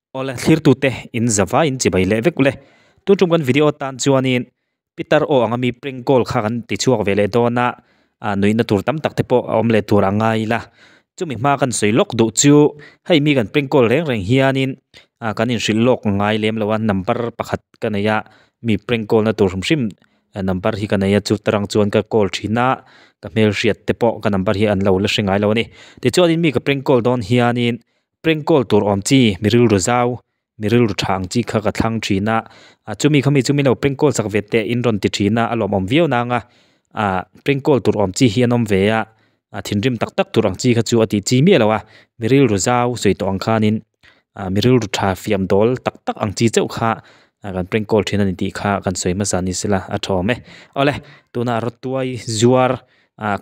Ola thlir tu te in Java in chibai le vekule tu tum kan video tan chuanin Peter o angami prank call kha kan ti chuak vele dona nuina tur tam tak te po omle tur angai la chumi ma kan soilok du chu hei mi kan prank call reng reng hianin kan in shilok ngai lem lawan number pakhat kanaya mi prank call na tur hrim number hi kanaya chu tarang chuan ka call thina ka mel riat te po ka number hi an lo la hringai lo ni ti chuanin mi ka prank call don hianin prank call tur om chi miril ru zau miril ru thang chi kha ka thlang thina chumi khami chumi lo prank call sak vete in ron ti thina alom om viau na nga prank call tur om chi hianom ve ya thinrim tak tak turang chi kha chu ati chi mi lawa miril ru zau soi to ang khanin miril ru tha fiam dol tak tak ang chi cheu kha kan prank call thina ni ti kha kan soi ma sani sila athome ole tuna rotuai zuar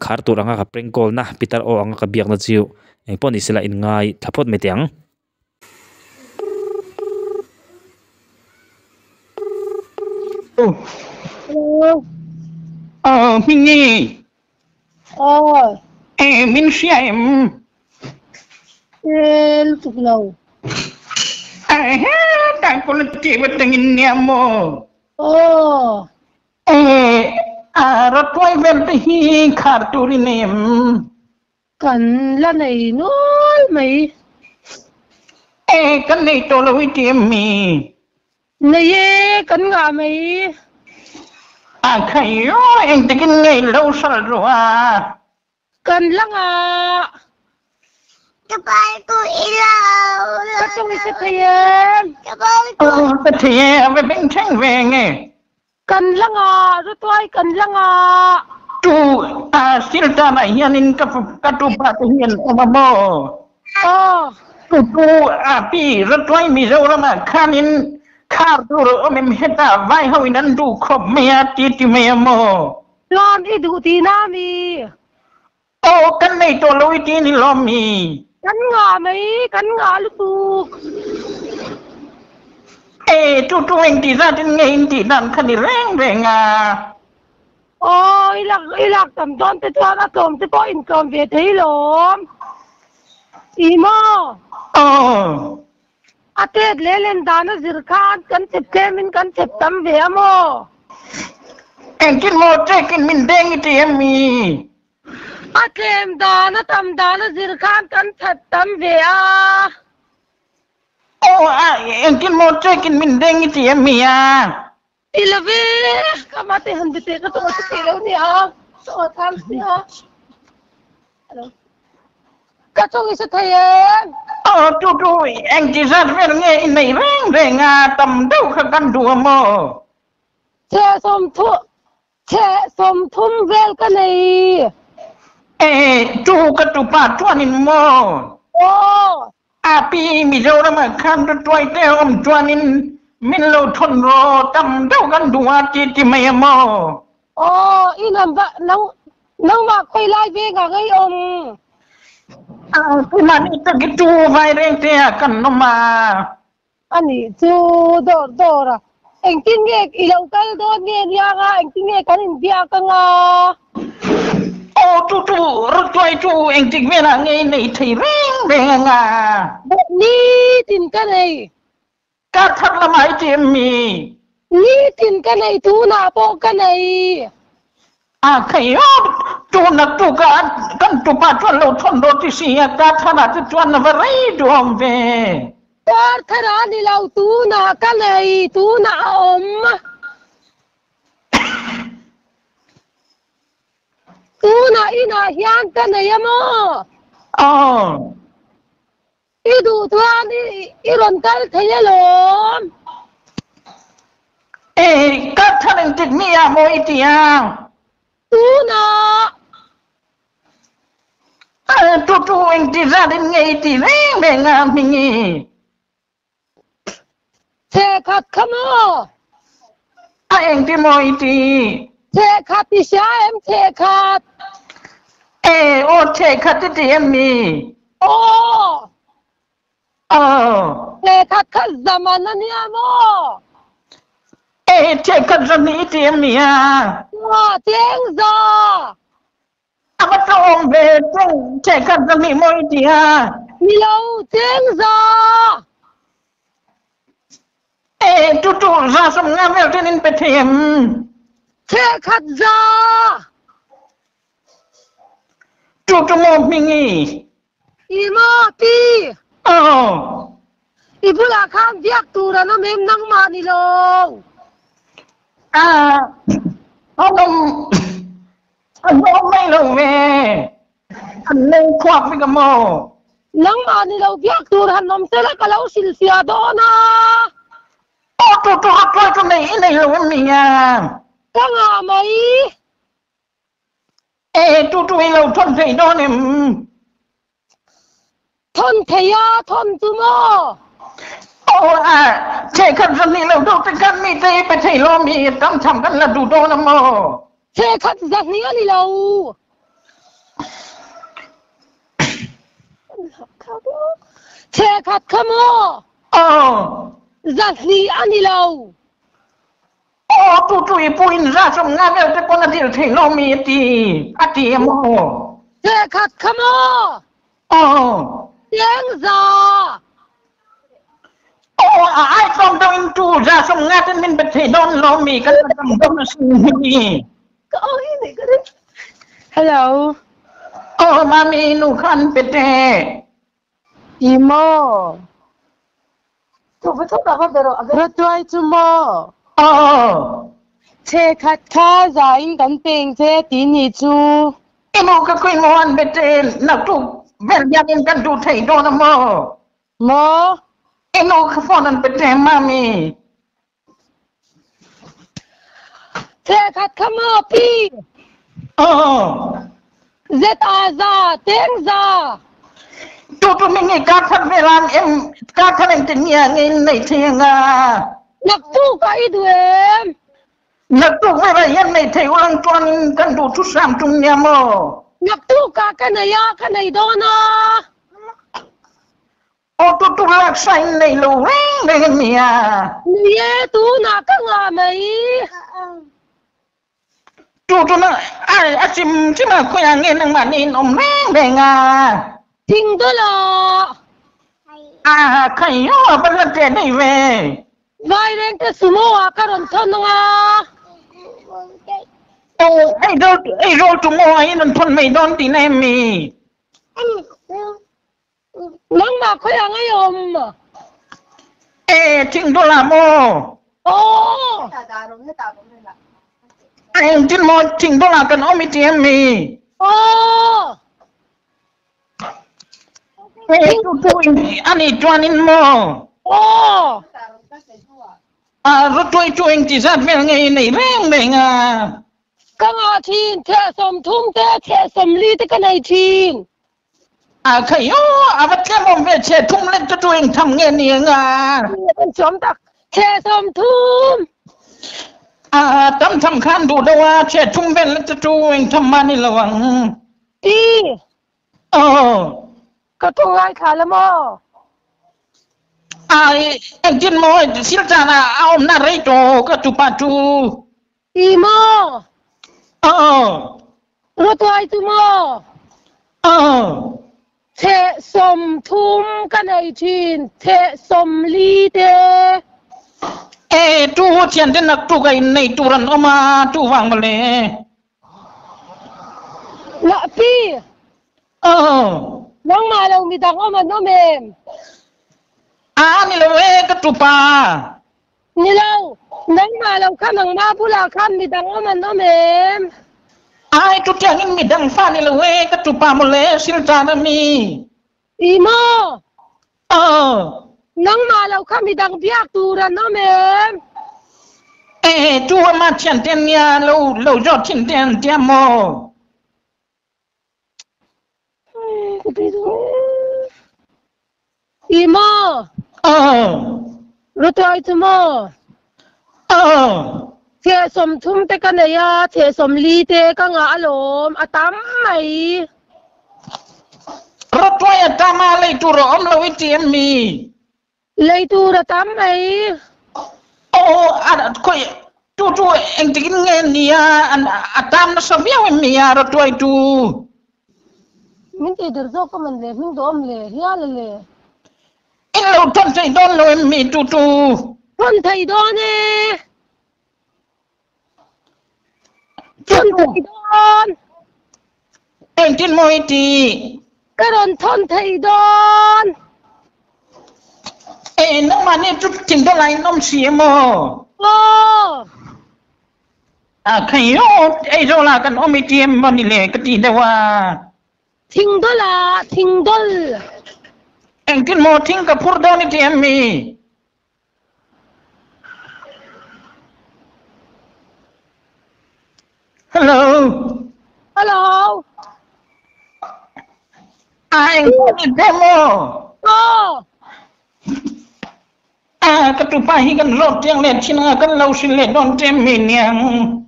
khar turanga ka prank call na Peter o anga ka biak na chiu poni sila in ngai thapot metiang Minnie. Min xem. Lúc tục lâu. Tại con là chị vật tình niệm mô. Rất quay về thì khả tù đi niệm. Cần là này nói mày. Cần này tôi là với tiêm mì. Này cần ngả mày. Khải ơi, anh thấy cái ngày lâu sao rồi Cần lăng Các bạn tôi yêu. Các tôi sẽ thấy em. Các bạn tôi. Thì về bên tranh về nghe. Cần lăng rồi tôi cần lăng Tu silta na hianin ka tu pa hian omamo. Tu pi ratwai mi zo ma khanin khar tu ro mem heta vai ho inan du khop me ti me mo. Lom i du ti na mi. Kan nei to loi ti ni lom mi. Kan ngả lúc tu. Tu anh ti ra tin ngai ti dan khani reng reng Ilak tầm ton te tuan atom te po in kom ve thei lom. Imo. Atet lelen dana zirkhan kan septem min kan septam ve amo. Kin mo tekin min deng ti mi. Atem dana tam dana zirkhan kan septam ve Kin mo tekin min deng ti mi Ilave kamate handite ka to tilo ni so thanks ni Hello. Ka to isa thayen. Tu anh chỉ ra về nghe này reng reng tầm đâu khả căn đùa mò. Che som thum vel ka nei. Tu ka tu pa tuan in mo. Pi mi zo ra mà khan tu tuai te om tuan in min lo thon ro tầm đâu căn đùa ti mày mò. Inam ba nang ma khoi lai ve ga gai om. Tu mà ni ta cái tu vai reng te kan no ma. Ani tu dora. Anh tin nghe ilau kal do nghe ria ga anh tin nghe kan India ka nga. Tu ro tuai tu anh tin ve na nghe nei thei reng reng Ni tin ka nei. Ka thak la mai ti mi. Ni tin ka nei tu na po ka nei. Khải tu na tu kan tu pa tu lo thon do ti si ka thana tu chuan na vai duom ve. Par thara ni lau tu na ka nei tu na om. Tu na ina hian ka nei mo. Idu tuan iron kal thayalom. Ka thanin tit mi mo itia. Tu na. Tu anh ti ra đến ngày ti reng reng mình. Che khat khamo. Anh ti mo iti. Che khat ti sha em che khat. Che khat ti em mi. Che khat khat zaman na niya mo. Che khat ra ni ti em mi Tiếng gió. Bắt đầu về trẻ con ra mi môi thì Nhiều tiếng gió. ra sum nga vel tenin pethem che khat za tu tu mo mingi ima pi ibula khang diak tu ra no mem nang ma ni long ông mấy lâu về anh lên khoác với cái mồ nang ma ni lo diak tu han nom te la ka lo sil sia do na tu học rồi cái này lâu mình ka nga mai tu lâu thon thấy đó nè thon theya thon tu mo chạy khăn dân này lâu đâu tới căn mi tê phải thấy lo mi tâm thầm căn là đủ đô lắm mồ che khat za ni ani lo che khat khamo za ni ani lo tu ipuin ra xong nga vel te con đi thấy lo mi ti ati mồ che khat khamo tiếng za ai không đâu in tu ra xong nga tên mình bị thấy đón lo mi cái làm đông là gì hello mami nu khan pete imo tu betul tak apa bero agar tuai cuma che khat kha zain kan peng che tin ni chu imo ka koi mon pete na tu vel yanin kan tu thấy đón mo imo ka fonan pete mami che khat khamo pi zeta za tiếng za tu mình nghe cá thật về làm em cá thật em tình nhà nghe này thiêng nặc tu ka i duem nặc tu về lại em này thấy orang tuan kan tu tu sam tung nhà mo nặc tu ka này do na tu lạc xanh này lâu này em mía ye tu na ka nga mai tu nó chim mà khơi nghe năng mà nên ông nang về ting đó là khai yo bây giờ trẻ này về vai reng te sumo ka ron thon nga ai rồi chúng moi nên thon mày đón tí này mi nang ma khoi ang ayom ching đô la mo anh tin mo ching đô la cần ôm ít em mi tu anh chuan in mo rồi tôi anh chỉ sát về ngày này reng này ka nga thin the som thum the som li te ka nei thin khai yo vật cái mồm về che thum lên cho tôi anh thầm nghe nè som tak the som thum tâm thầm khan đủ đâu che thum về lên cho tôi anh thầm mani lawang đi ka tu ngai kha la mo anh tin mo sil cha na aom na rei to ka tu pa tu imo ro tuai tu mo the som thum ka nei thin the som li te tu chen den nak tu kai nei tu ran oma tu wang bale la pi nang ma lo mi dang oma no mem ni lo we ka tu pa ni lo nang ma lo kha nang ma pula khan mi dang oma no mem ai tu tiang in mi dang fa ni lo we ka tu pa mo le sil cha na mi imo nang ma lo kha mi dang biak tu ran no mem tu ma chen ten nya lo jo chin ten tiam mo imo ro tuai tu mo the som thum te ka nei ya the som li te ka nga alom atam mai ro tuai atama le tu ro om lo wi tiam mi lei tu ra tam mai koi tu anh tin nghe nia atam na savia we mi ro tuai tu min te der zo ko man le min dom le ya le in lo ton sai don lo mi tu thôn thầy đó nè thôn thầy đó em tin môi thì cái đồn thôn thầy đó nó mà nên chút chỉnh đó lại nó xìa mồ khay yo rồi là cái ông ATM bao nhiêu lệ cái gì đâu thình đó là thình đó em tin mồ thình cái phur đó ATM mi hello em có đi demo cái tụi bay cái lót tiếng lên trên cái lâu xin lên đón xem mình nhàng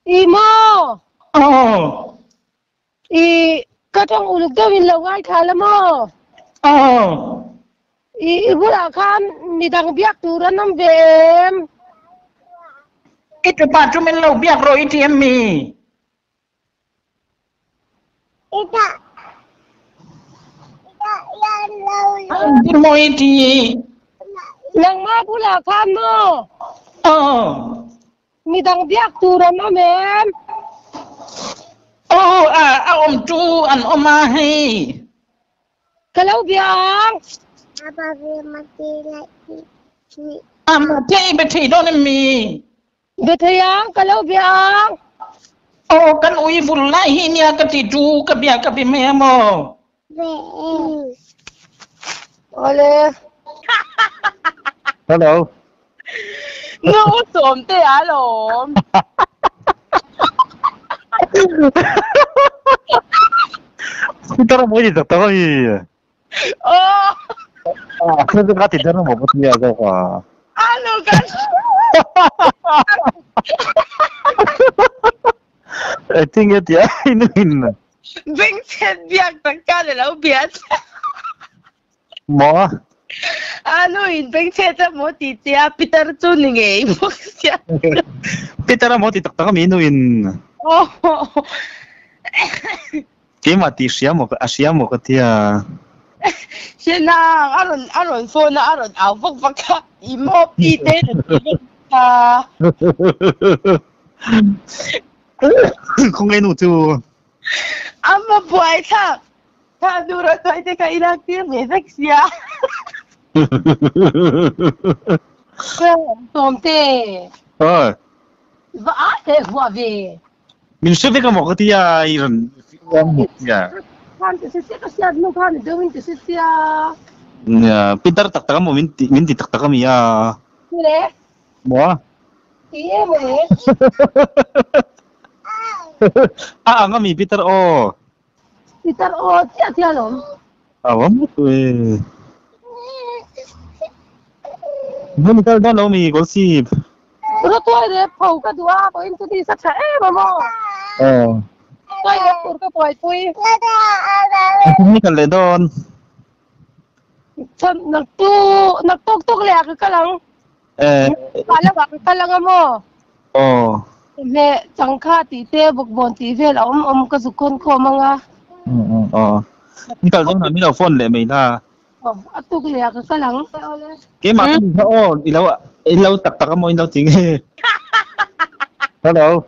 Imo cái trong uluk đó mình lâu ai khai lắm ibu là khám mi đang biết tu ra năm về cái tụi bay chúng mình lâu biết rồi ATM mi cái môi thì nang ma pula khám mo mi đang biết tu ra năm em ông chú anh ông ma hay kalau biang Apa dia mati lagi? mà chơi bị thì đó nên mi betul yang kalau biang kan ui vulai nha cái thì chú cái bia cái bia mẹ mo oleh Hello. nó trộm tê á lộm Kita mau di dokter kami. Kita kan tidak mau buat dia kok. alo kan Tinggal dia ini. Vinh chết biang tất cả là lâu biết Mau? alo in Vinh chết ra một tí tia Peter chu ni nghe một xia Kita mau di dokter kami ini. Kima di siapa mau ke dia. Xin na aron phone na aron áo vóc vóc cả imo pi tê Không nghe nụ chú. ama buai tha tha dura toi te kai la kia me sexia tom te va te va ve Mình sẽ biết cái một cái dia iron. Ya. kan te se ka sia no kan de win te se sia Ya, Peter tak tahu mau minti tak tahu kami ya. le Mau? iya me Kami Peter oh. Peter o tia lom Awam tu Bunu kal dah mi gosip. ro toi de pau ka dua po in tu di sa cha mamo Oh. toi de pur ka poi pui Ini kan ledon. Sam nagtuk le ka lang Kala mo Oh. me changkha ti te bukbon ti vel ka sukon ko mga Oh. Ini kal dah mi lau phone le mai la. atuk le ka lang Cái mà oh, ilaw tak mo ilaw tingi. Hello.